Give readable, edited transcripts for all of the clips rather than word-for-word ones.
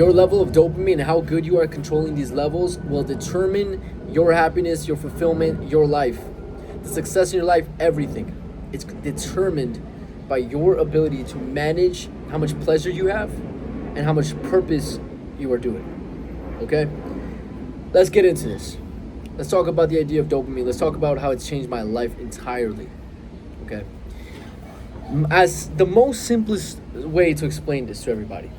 Your level of dopamine and how good you are at controlling these levels will determine your happiness, your fulfillment, your life. The success in your life, everything. It's determined by your ability to manage how much pleasure you have and how much purpose you are doing. Okay? Let's get into this. Let's talk about the idea of dopamine. Let's talk about how it's changed my life entirely. Okay? As the most simplest way to explain this to everybody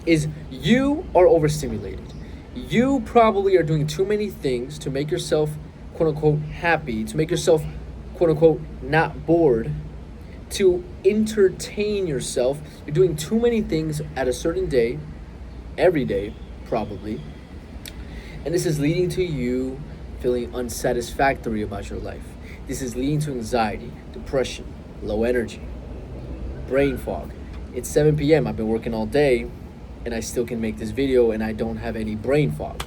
is you are overstimulated. You probably are doing too many things to make yourself quote unquote happy, to make yourself quote unquote not bored, to entertain yourself. You're doing too many things at a certain day, every day probably, and this is leading to you feeling unsatisfactory about your life. This is leading to anxiety, depression, low energy, brain fog. It's 7 p.m. I've been working all day and I still can make this video and I don't have any brain fog.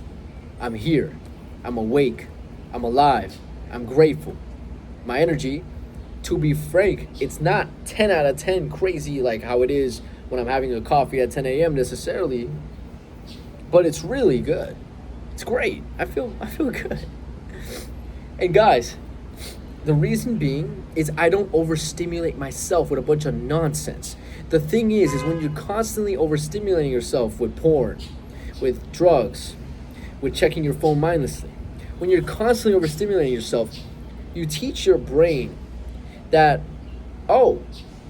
I'm here. I'm awake. I'm alive. I'm grateful. My energy, to be frank, it's not 10 out of 10 crazy like how it is when I'm having a coffee at 10 a.m. necessarily, but it's really good. It's great. I feel good. And guys, the reason being is I don't overstimulate myself with a bunch of nonsense. The thing is when you're constantly overstimulating yourself with porn, with drugs, with checking your phone mindlessly, when you're constantly overstimulating yourself, you teach your brain that, oh,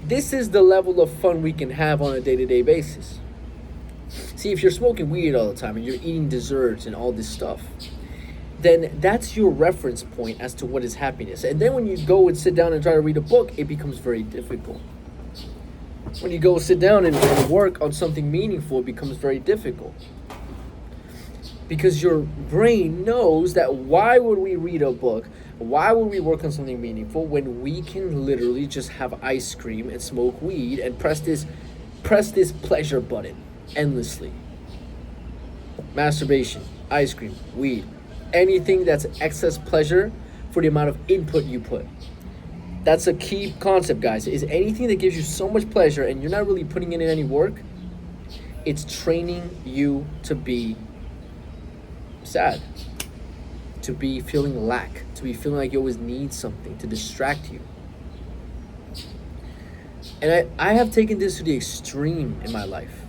this is the level of fun we can have on a day-to-day basis. See, if you're smoking weed all the time and you're eating desserts and all this stuff, then that's your reference point as to what is happiness. And then when you go and sit down and try to read a book, it becomes very difficult. When you go sit down and work on something meaningful, it becomes very difficult. Because your brain knows that why would we read a book? Why would we work on something meaningful when we can literally just have ice cream and smoke weed and press this pleasure button endlessly? Masturbation, ice cream, weed, anything that's excess pleasure for the amount of input you put. That's a key concept, guys, is anything that gives you so much pleasure and you're not really putting in any work, it's training you to be sad, to be feeling lack, to be feeling like you always need something to distract you. And I have taken this to the extreme in my life.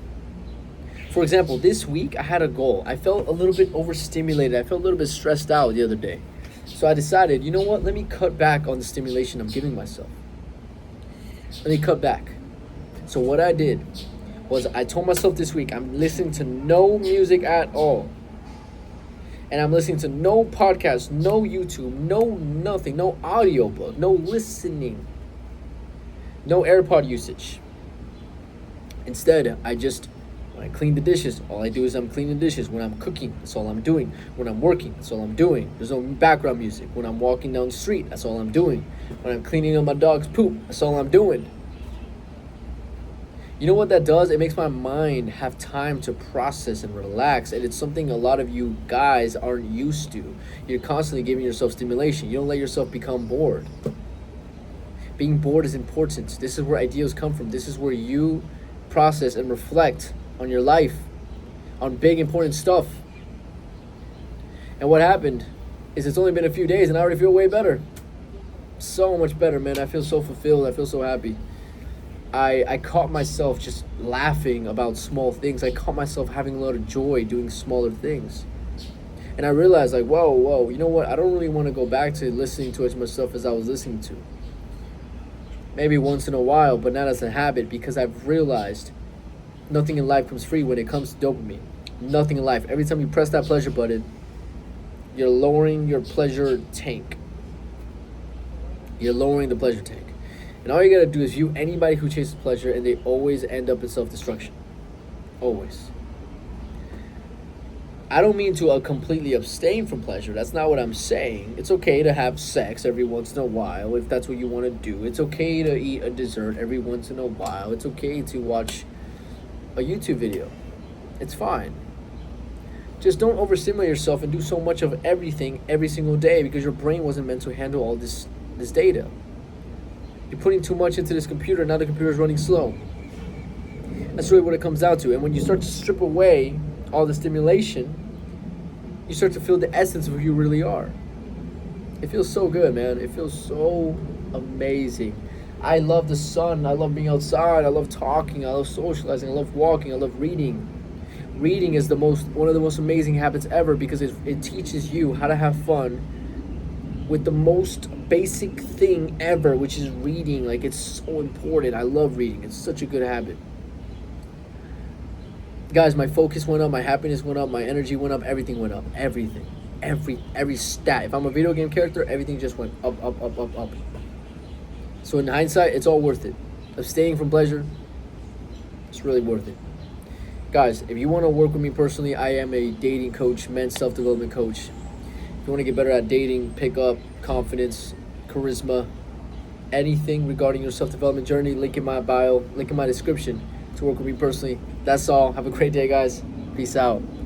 For example, this week I had a goal. I felt a little bit overstimulated. I felt a little bit stressed out the other day. So I decided, you know what? Let me cut back on the stimulation I'm giving myself. Let me cut back. So what I did was I told myself this week, I'm listening to no music at all. And I'm listening to no podcast, no YouTube, no nothing, no audiobook, no listening, no AirPod usage. Instead, when I clean the dishes, all I do is I'm cleaning the dishes. When I'm cooking, that's all I'm doing. When I'm working, that's all I'm doing. There's no background music. When I'm walking down the street, that's all I'm doing. When I'm cleaning up my dog's poop, that's all I'm doing. You know what that does? It makes my mind have time to process and relax, and it's something a lot of you guys aren't used to. You're constantly giving yourself stimulation. You don't let yourself become bored. Being bored is important. This is where ideas come from. This is where you process and reflect on your life, on big important stuff. And what happened is it's only been a few days and I already feel way better. So much better, man. I feel so fulfilled. I feel so happy. I caught myself just laughing about small things. I caught myself having a lot of joy doing smaller things. And I realized like, whoa, you know what? I don't really want to go back to listening to as much stuff as I was listening to. Maybe once in a while, but not as a habit, because I've realized nothing in life comes free when it comes to dopamine. Nothing in life. Every time you press that pleasure button, you're lowering your pleasure tank. You're lowering the pleasure tank. And all you gotta do is view anybody who chases pleasure and they always end up in self-destruction. Always. I don't mean to completely abstain from pleasure. That's not what I'm saying. It's okay to have sex every once in a while if that's what you want to do. It's okay to eat a dessert every once in a while. It's okay to watch a YouTube video. It's fine. Just don't overstimulate yourself and do so much of everything every single day because your brain wasn't meant to handle all this data. You're putting too much into this computer, now the computer is running slow. That's really what it comes down to. And when you start to strip away all the stimulation, you start to feel the essence of who you really are. It feels so good, man. It feels so amazing. I love the sun. I love being outside. I love talking. I love socializing. I love walking. I love reading. Reading is one of the most amazing habits ever because it teaches you how to have fun with the most basic thing ever, which is reading. Like, it's so important. I love reading. It's such a good habit. Guys, my focus went up, my happiness went up, my energy went up, everything went up. Everything. Every stat. If I'm a video game character, everything just went up, up, up, up, up. So in hindsight, it's all worth it. Abstaining from pleasure, it's really worth it. Guys, if you want to work with me personally, I am a dating coach, men's self-development coach. If you want to get better at dating, pick up, confidence, charisma, anything regarding your self-development journey, link in my bio, link in my description to work with me personally. That's all. Have a great day, guys. Peace out.